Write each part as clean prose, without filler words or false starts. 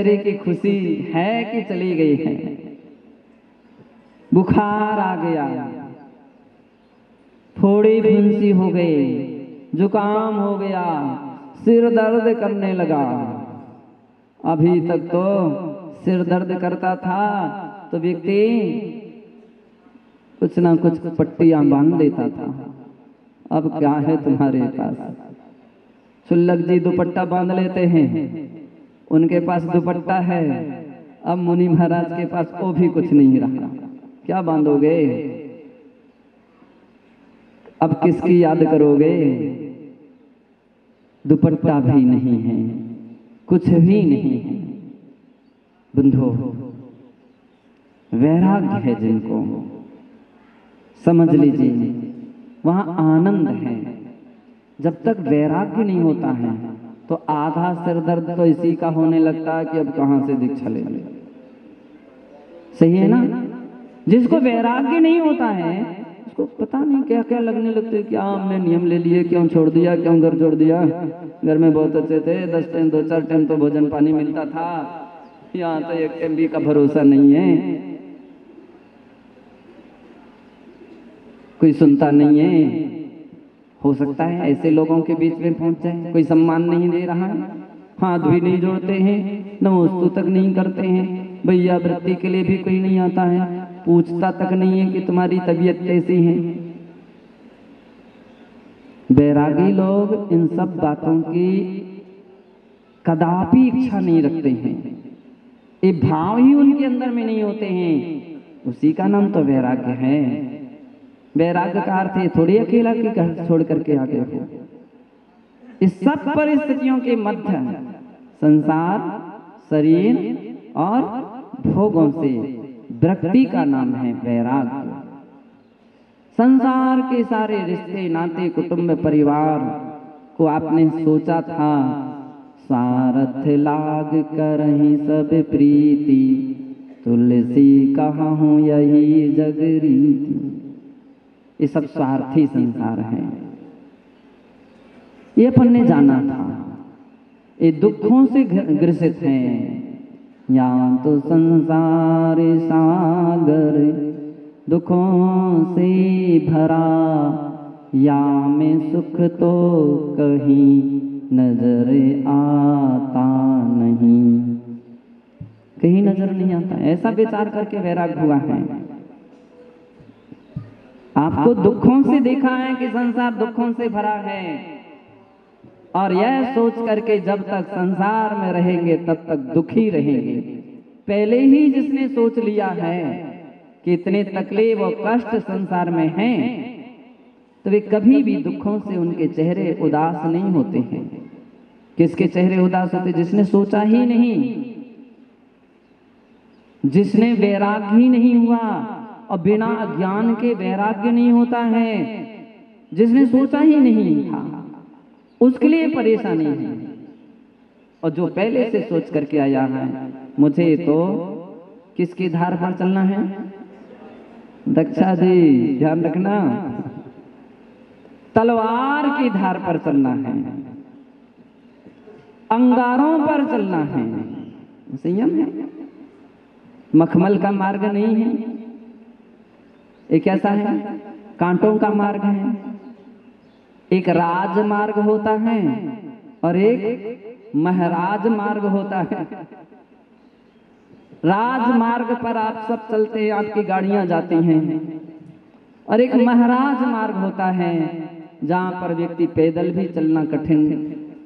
चेहरे की खुशी है कि चली गई है? बुखार आ गया, फोड़ी फुंसी हो गई, जुकाम हो गया, सिर दर्द करने लगा। अभी तक तो सिर दर्द करता था तो व्यक्ति कुछ ना कुछ पट्टियां बांध लेता था। अब क्या है तुम्हारे पास? शुल्लक जी दुपट्टा बांध लेते हैं, उनके पास दुपट्टा है। अब मुनि महाराज के पास वो भी कुछ नहीं रहा, क्या बांधोगे? अब किसकी याद करोगे? दुपट्टा भी नहीं है, कुछ भी नहीं है। बंधो, वैराग्य है जिनको, समझ लीजिए वहां आनंद है। जब तक वैराग्य नहीं होता है तो आधा सिर दर्द तो इसी का होने लगता है कि अब कहां से दीक्षा ले ले। सही है ना? जिसको वैराग्य नहीं होता है उसको पता नहीं क्या क्या लगने लगते हैं। क्या हमने नियम ले लिए, क्यों छोड़ दिया, क्यों घर छोड़ दिया? घर में बहुत अच्छे थे, 10 टाइम 2-4 टाइम तो भोजन पानी मिलता था, यहाँ तो 1 टाइम भी का भरोसा नहीं है, कोई सुनता नहीं है। हो सकता है ऐसे लोगों के बीच में पहुंच जाए, कोई सम्मान नहीं दे रहा है, हाथ भी नहीं जोड़ते हैं, नमोस्तु तक नहीं करते हैं, भैया वृत्ति के लिए भी कोई नहीं आता है, पूछता तक नहीं है कि तुम्हारी तबीयत कैसी है। बैरागी लोग इन सब बातों की कदापि इच्छा नहीं रखते हैं, ये भाव ही उनके अंदर में नहीं होते हैं। उसी का नाम तो वैराग्य है। वैराग्य का अर्थ है थोड़ी अकेला कि घर छोड़ करके आ गए हो। इस सब परिस्थितियों के मध्य संसार, शरीर और भोगों से विरक्ति का नाम है वैराग्य। संसार के सारे रिश्ते नाते कुटुंब परिवार को आपने सोचा था सारथ लाग करहि सब प्रीति, तुलसी कहाँ हूँ यही जग रीति। ये सब स्वार्थी संसार है, ये अपन ने जाना था। ये दुखों से ग्रसित है। या तो संसार सागर दुखों से भरा, या में सुख तो कहीं नजर आता नहीं, कहीं नजर नहीं आता। ऐसा विचार करके वैराग्य हुआ है। आपको दुखों से देखा है कि संसार दुखों से भरा है, और यह सोच करके जब तक संसार में रहेंगे तब तक दुखी रहेंगे। पहले ही जिसने सोच लिया है कि इतने तकलीफ और कष्ट संसार में हैं, तो वे कभी भी दुखों से उनके चेहरे उदास नहीं होते हैं। किसके चेहरे उदास होते? जिसने सोचा ही नहीं, जिसने वैराग्य ही नहीं हुआ। और बिना ज्ञान के वैराग्य नहीं होता है। जिसने सोचा ही नहीं था उसके लिए परेशानी है। और जो पहले से सोच करके आया है मुझे तो किसकी धार पर चलना है? दक्षा जी ध्यान रखना, तलवार की धार पर चलना है, अंगारों पर चलना है। संयम है, मखमल का मार्ग नहीं है। एक ऐसा है कांटों का मार्ग है। एक राजमार्ग होता है और एक महराज मार्ग होता है। राजमार्ग पर आप सब चलते हैं, आपकी गाड़ियां जाती हैं, और एक महराज मार्ग होता है जहां पर व्यक्ति पैदल भी चलना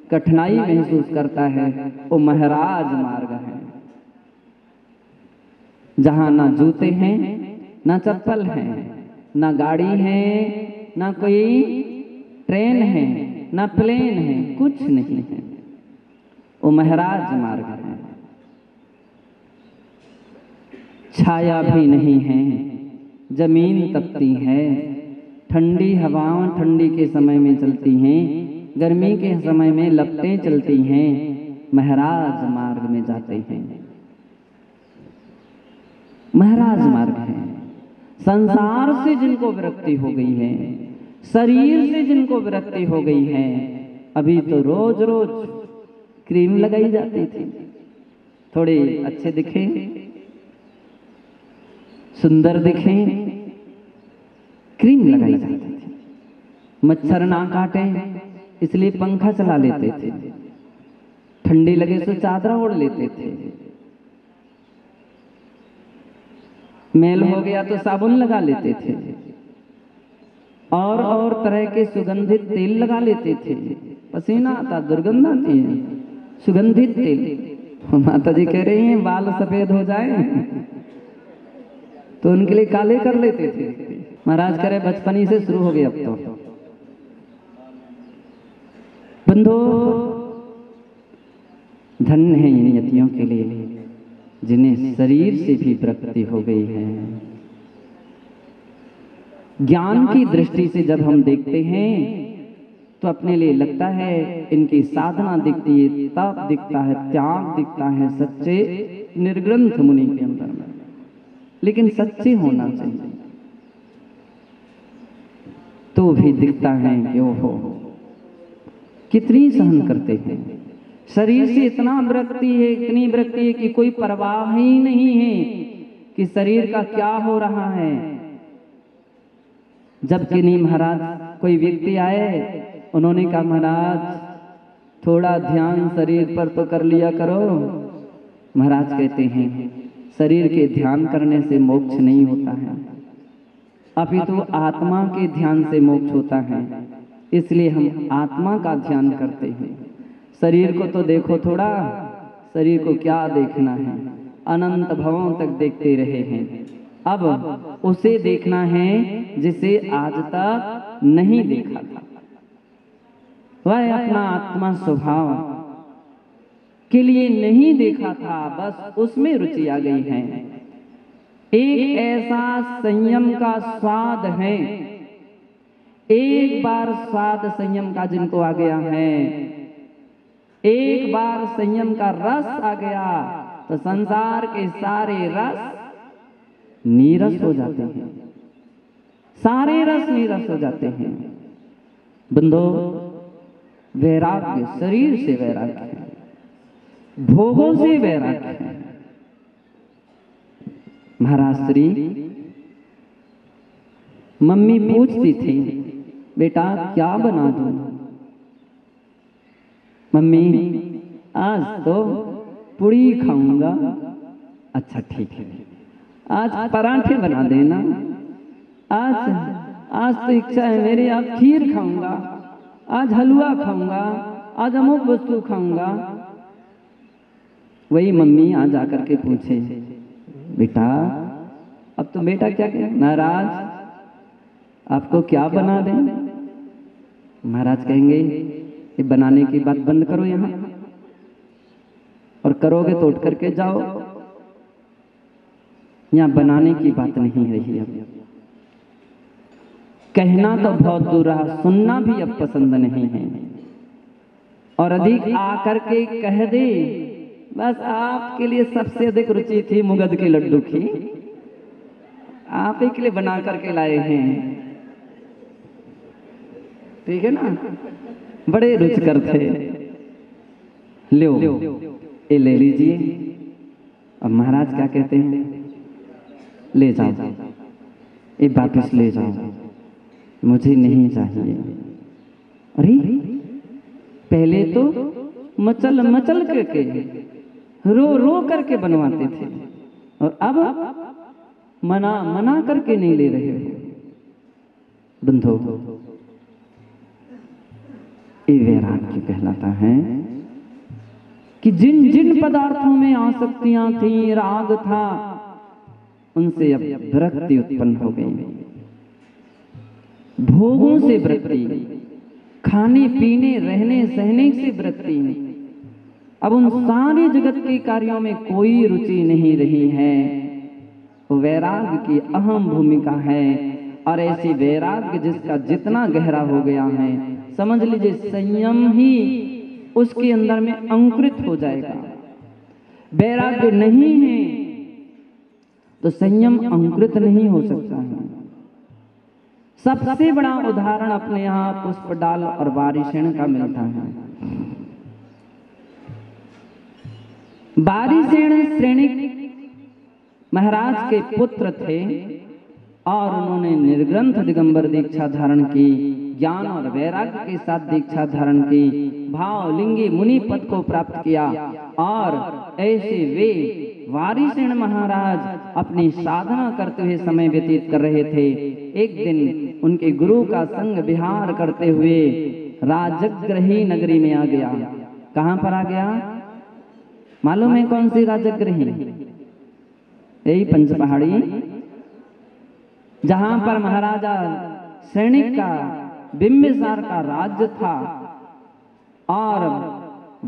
कठिनाई महसूस करता है। वो महराज मार्ग है जहां ना जूते हैं, ना चप्पल है, ना गाड़ी है, ना कोई ट्रेन है, ना प्लेन है, कुछ नहीं है। वो महराज मार्ग है। छाया भी नहीं है, जमीन तपती है, ठंडी हवाएं ठंडी के समय में चलती हैं, गर्मी के समय में लपटें चलती हैं, महराज मार्ग में जाते हैं। महराज मार्ग है। संसार से जिनको विरक्ति हो गई है, शरीर से जिनको विरक्ति हो गई है, अभी तो रोज रोज क्रीम लगाई जाती थी, थोड़े अच्छे दिखें, सुंदर दिखें, क्रीम लगाई जाती थी। मच्छर ना काटे इसलिए पंखा चला लेते थे, ठंडी लगे तो चादर ओढ़ लेते थे, मैल हो गया तो साबुन लगा लेते थे, और तरह के सुगंधित तेल लगा लेते थे। पसीना आता, दुर्गंध आती है, सुगंधित तेल। माता जी कह रही हैं बाल सफेद हो जाए तो उनके लिए काले कर लेते थे। महाराज करे बचपनी से शुरू हो गया। अब तो बंधो धन्य है इन यतियों के लिए जिन्हें शरीर से भी विरक्ति हो गई है। ज्ञान की दृष्टि से जब हम देखते हैं तो अपने लिए लगता है इनकी साधना दिखती है, तप दिखता है, त्याग दिखता है सच्चे निर्ग्रंथ मुनि के अंदर में। लेकिन सच्चे होना चाहिए तो भी दिखता है कि ओहो कितनी सहन करते हैं। शरीर से इतना विरक्ति है, इतनी विरक्ति है कि कोई परवाह ही नहीं है कि शरीर का क्या हो रहा है। जबकि नहीं महाराज, कोई व्यक्ति आए, उन्होंने कहा महाराज थोड़ा ध्यान शरीर पर तो कर लिया करो। महाराज कहते हैं शरीर के ध्यान करने से मोक्ष नहीं होता है, अपितु आत्मा के ध्यान से मोक्ष होता है। इसलिए हम आत्मा का ध्यान करते हैं। शरीर को तो देखो थोड़ा, शरीर को क्या देखना है, अनंत भवों तक देखते रहे हैं। अब उसे देखना है जिसे आज तक नहीं देखा था। वह अपना आत्मा स्वभाव के लिए नहीं देखा था, बस उसमें रुचि आ गई है। एक ऐसा संयम का स्वाद है, एक बार स्वाद संयम का जिनको आ गया है, एक बार संयम का रस आ गया तो संसार के सारे रस नीरस हो जाते हैं, सारे रस नीरस हो जाते हैं। बंधो वैराग्य शरीर से वैराग्य है, भोगों से वैराग्य है। महाराज श्री मम्मी पूछती थी बेटा क्या बना दूं? मम्मी आज तो पूड़ी खाऊंगा। अच्छा ठीक है, आज पराठे बना देना। आज तो इच्छा है मेरी, आज खीर खाऊंगा, आज हलवा खाऊंगा, आज अमुक वस्तु खाऊंगा। वही मम्मी आज आकर के पूछे बेटा अब तो बेटा क्या कहे, महाराज आपको क्या बना दें? महाराज कहेंगे ये बनाने की बात बंद करो यहाँ, और करोगे तो उठ करके जाओ। यहाँ बनाने की बात नहीं रही। अब कहना तो बहुत दूर रहा, सुनना भी अब पसंद नहीं है। और अधिक आकर के कह दे, बस आपके लिए सबसे अधिक रुचि थी मुगद के लड्डू की, आप ही के लिए बना करके लाए हैं। ठीक है ना, बड़े रुचिकर थे। लो ये ले लीजिए। अब महाराज क्या कहते हैं, ले जाओ, ये वापस ले जाओ, मुझे नहीं चाहिए। अरे पहले तो मचल मचल करके रो रो करके बनवाते थे, और अब मना मना करके नहीं ले रहे हो। बंधो ये वैराग्य कहलाता है कि जिन जिन पदार्थों में आसक्तियां थी, राग था, उनसे अब विरक्ति उत्पन्न हो गई। भोगों से विरक्ति, खाने पीने रहने सहने से विरक्ति। अब उन सारे जगत के कार्यों में कोई रुचि नहीं रही है। वैराग्य की अहम भूमिका है, और ऐसी वैराग्य जिसका जितना गहरा हो गया है, समझ लीजिए संयम ही उसके अंदर में अंकुरित हो जाएगा। वैराग्य नहीं है तो संयम अंकुरित नहीं हो सकता है। सबसे बड़ा उदाहरण अपने यहाँ पुष्पडाल और वारिशेण का मिलता है। वारिसेन श्रेणिक महाराज के पुत्र थे और उन्होंने निर्ग्रंथ दिगंबर दीक्षा धारण की, ज्ञान और वैराग्य के साथ दीक्षा धारण की, भावलिंगी मुनि पद को प्राप्त किया। और ऐसे वे वारिसेन महाराज अपनी साधना करते हुए समय व्यतीत कर रहे थे। एक दिन उनके गुरु का संग विहार करते हुए राजगृही नगरी में आ गया। कहां पर आ गया मालूम है? कौन सी राजगृही? यही पंचपहाड़ी, जहां पर महाराजा सैनिक का बिंबिसार का राज्य था और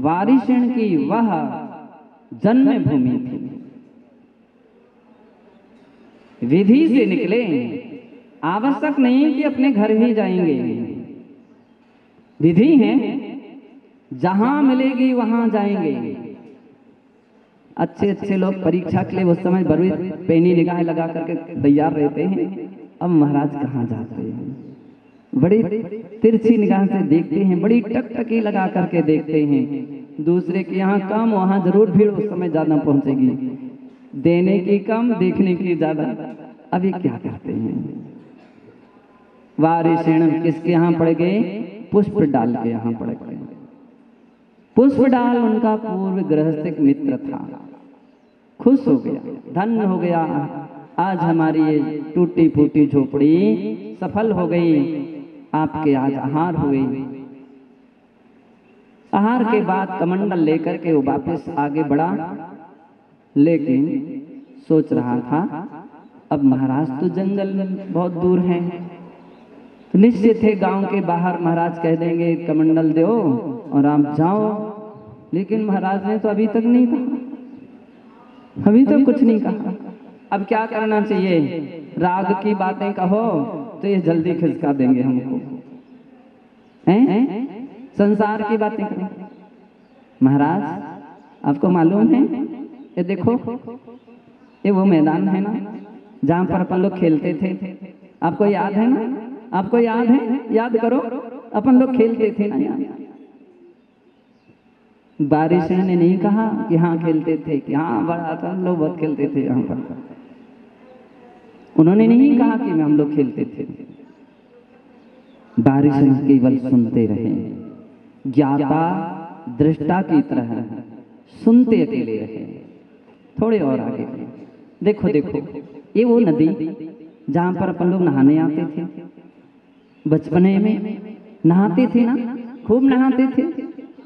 वारिसेन की वह जन्म भूमि थी। विधि से निकले, आवश्यक नहीं कि अपने घर ही जाएंगे। विधि है, जहां मिलेगी वहां जाएंगे। अच्छे अच्छे लोग परीक्षा के लिए उस समय बड़ी पैनी निगाह लगा करके तैयार रहते हैं। अब महाराज कहाँ जाते हैं? बड़ी तिरछी निगाह से देखते हैं, बड़ी टकटकी लगा करके देखते हैं। दूसरे के यहाँ कम, वहां जरूर भीड़ उस समय ज्यादा पहुंचेगी। देने की कम, देखने की ज्यादा। अभी क्या करते हैं? वारिसेन किसके यहाँ पड़ गए? पुष्प डाल के यहाँ पड़ गए। पुष्प डाल उनका पूर्व गृहस्थिक मित्र था। खुश हो गया, धन्य हो गया, आज हमारी ये टूटी फूटी झोपड़ी सफल हो गई। आपके आज आहार हुए। आहार के बाद कमंडल लेकर के वो वापस आगे बढ़ा, लेकिन सोच रहा था अब महाराज तो जंगल में बहुत दूर हैं। तो निश्चित थे गांव के बाहर महाराज कह देंगे कमंडल दो और आप जाओ। लेकिन महाराज ने तो अभी तक नहीं कहा, अभी तो कुछ नहीं कहा। अब क्या करना चाहिए? राग की बातें कहो तो ये जल्दी खिसका देंगे हमको, हैं? संसार की बातें करें। महाराज आपको मालूम है, ये देखो, ये वो मैदान है ना जहां पर अपन लोग खेलते थे। आपको याद है ना? आपको याद है? याद करो, अपन लोग खेलते थे ना यार। वारिसेन ने नहीं कहा कि हाँ खेलते थे, कि हाँ बड़ा था, हम लोग बहुत खेलते थे यहाँ पर। उन्होंने नहीं कहा कि हम लोग खेलते थे। वारिसेन केवल सुनते रहे, ज्ञाता दृष्टा की तरह सुनते अकेले रहे। थोड़े और आगे देखो, देखो ये वो नदी जहां पर अपन लोग नहाने आते थे। बचपने में नहाते थे ना, खूब नहाते थे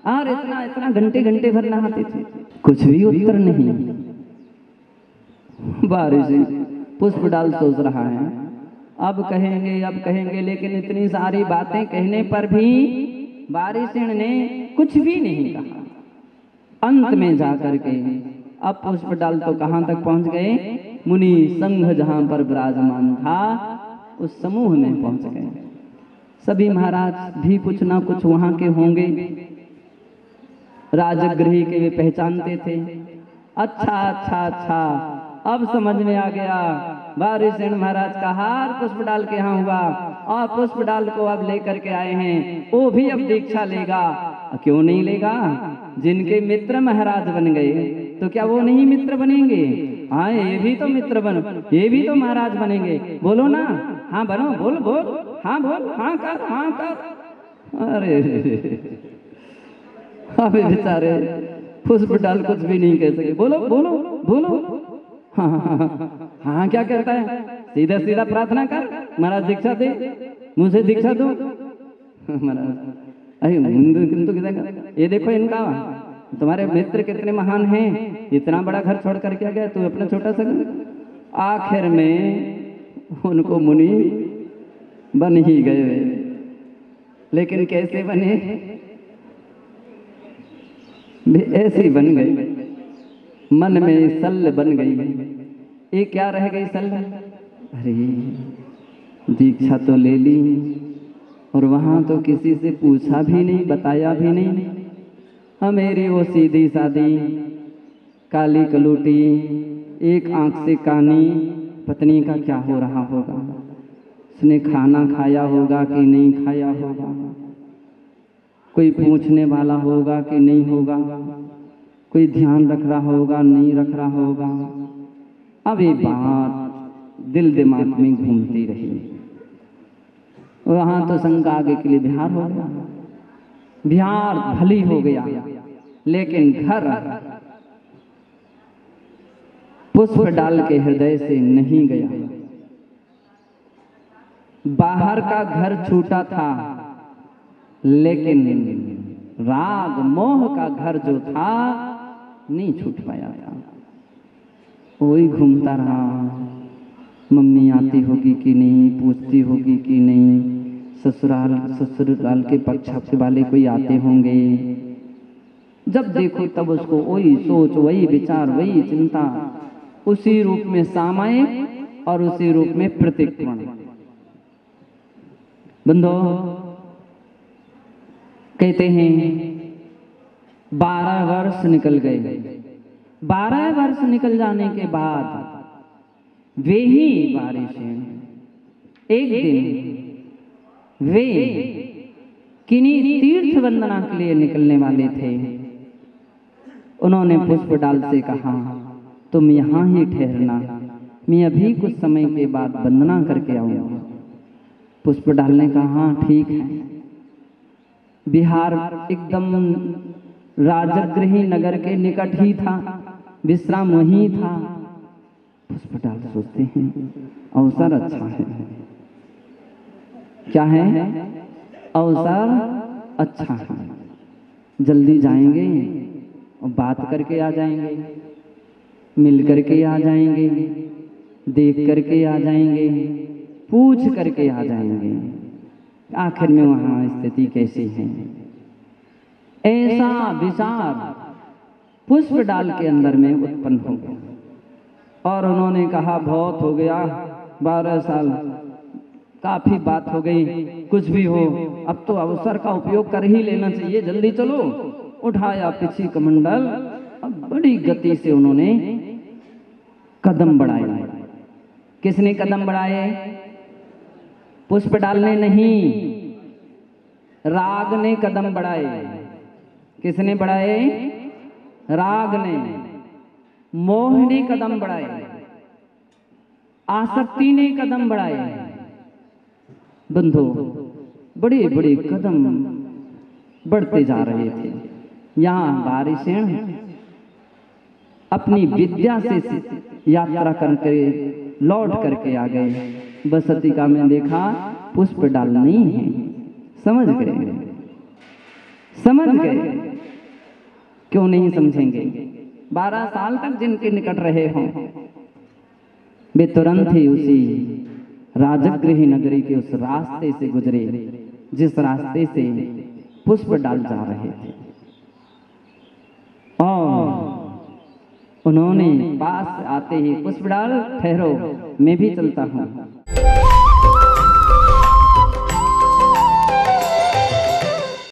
और इतना इतना घंटे घंटे भर नहाते थे। कुछ भी उत्तर नहीं। वारिसेन पुष्प डाल सोच रहा है, अब कहेंगे, अब कहेंगे, लेकिन इतनी सारी बातें कहने पर भी वारिसेन ने कुछ भी नहीं कहा। अंत में जाकर के अब पुष्प डाल तो कहां तक पहुंच गए? मुनि संघ जहां पर विराजमान था उस समूह में पहुंच गए। सभी महाराज भी कुछ ना कुछ वहां के होंगे, राजगृही के वे पहचानते थे। अच्छा अच्छा अच्छा, अब समझ में आ गया। वारिसेन महाराज का हार पुष्प डाल के यहाँ हुआ और पुष्प डाल को अब लेकर के आए हैं। वो भी अब दीक्षा लेगा। क्यों नहीं लेगा? जिनके मित्र महाराज बन गए तो क्या वो नहीं मित्र बनेंगे? हाँ, ये भी तो मित्र बनो, ये भी तो महाराज बनेंगे। बोलो ना, हाँ बनो, बोल बोल, हाँ बोल, हाँ कर, हाँ कर। अरे अबे बेचारे पुष्प डाल कुछ भी नहीं कह सके। बोलो बोलो बोलो, हाँ हाँ हाँ हाँ, क्या कहता है? सीधा सीधा प्रार्थना कर, महाराज दीक्षा दे, मुझे दीक्षा दो। महाराज अरे किंतु ये देखो इनका, तुम्हारे मित्र कितने महान हैं, इतना बड़ा घर छोड़ करके आ गया, तू अपना छोटा सा घर। आखिर में उनको मुनि बन ही गए, लेकिन कैसे बने? ऐसे बन गए, मन में सल बन गई। ये क्या रह गई सल? अरे दीक्षा तो ले ली और वहां तो किसी से पूछा भी नहीं, बताया भी नहीं। मेरी वो सीधी सादी काली कलूटी एक आंख से कानी पत्नी का क्या हो रहा होगा? उसने खाना खाया होगा कि नहीं खाया होगा? कोई पूछने वाला होगा कि नहीं होगा? कोई ध्यान रख रहा होगा, नहीं रख रहा होगा। अब ये बात दिल दिमाग में घूमती रही। वहां तो शंका आगे के लिए बिहार हो गया, बिहार भली हो गया, लेकिन घर पुष्प डाल के हृदय से नहीं गया। बाहर का घर छूटा था, लेकिन राग मोह का घर जो था नहीं छूट पाया था। वही घूमता रहा, मम्मी आती होगी कि नहीं, पूछती होगी कि नहीं, ससुराल के पक्ष वाले कोई आते होंगे। जब देखो तब उसको वही सोच, वही विचार, वही चिंता, उसी रूप में सामायिक और उसी रूप में प्रतिक्रमण। बंधो कहते हैं 12 वर्ष निकल गए। 12 वर्ष निकल जाने के बाद वे ही बारिशें एक दिन वे किन्हीं तीर्थ वंदना के लिए निकलने वाले थे। उन्होंने पुष्प डाल से कहा, तुम यहाँ ही ठहरना, मैं अभी कुछ समय के बाद वंदना करके आऊंगा। पुष्प डाल ने कहा, हाँ ठीक है। बिहार एकदम राजगृही नगर के निकट ही था, विश्राम वहीं था। पुष्प डाल सोचते हैं अवसर अच्छा है। क्या है? अवसर अच्छा है, जल्दी जाएंगे और बात करके आ जाएंगे, मिल करके आ जाएंगे, देख करके आ जाएंगे, पूछ करके आ जाएंगे आखिर में वहां स्थिति कैसी है। ऐसा विचार पुष्प डाल के अंदर में उत्पन्न हो गया और उन्होंने कहा, बहुत हो गया, 12 साल काफी बात हो गई, कुछ भी हो, अब तो अवसर का उपयोग कर ही लेना चाहिए, जल्दी चलो। उठाया पिछी कमंडल, अब बड़ी गति से उन्होंने कदम बढ़ाए। किसने कदम बढ़ाए? पुष्प डालने नहीं, राग ने कदम बढ़ाए। किसने बढ़ाए? राग ने। मोह ने कदम बढ़ाए, आसक्ति ने कदम बढ़ाए। बंधु बड़े बड़े कदम बढ़ते जा रहे थे। यहाँ बारिशें अपनी विद्या से यात्रा करके लौट करके आ गए। बसंतिका में देखा पुष्प डाल नहीं है, समझ गए, समझ गए। क्यों नहीं समझेंगे? 12 साल तक जिनके निकट रहे हों, वे तुरंत ही उसी राजगृह नगरी के उस रास्ते से गुजरे जिस रास्ते से पुष्प डाल जा रहे थे। और उन्होंने पास आते ही, पुष्प डाल ठहरो, मैं भी चलता हूं।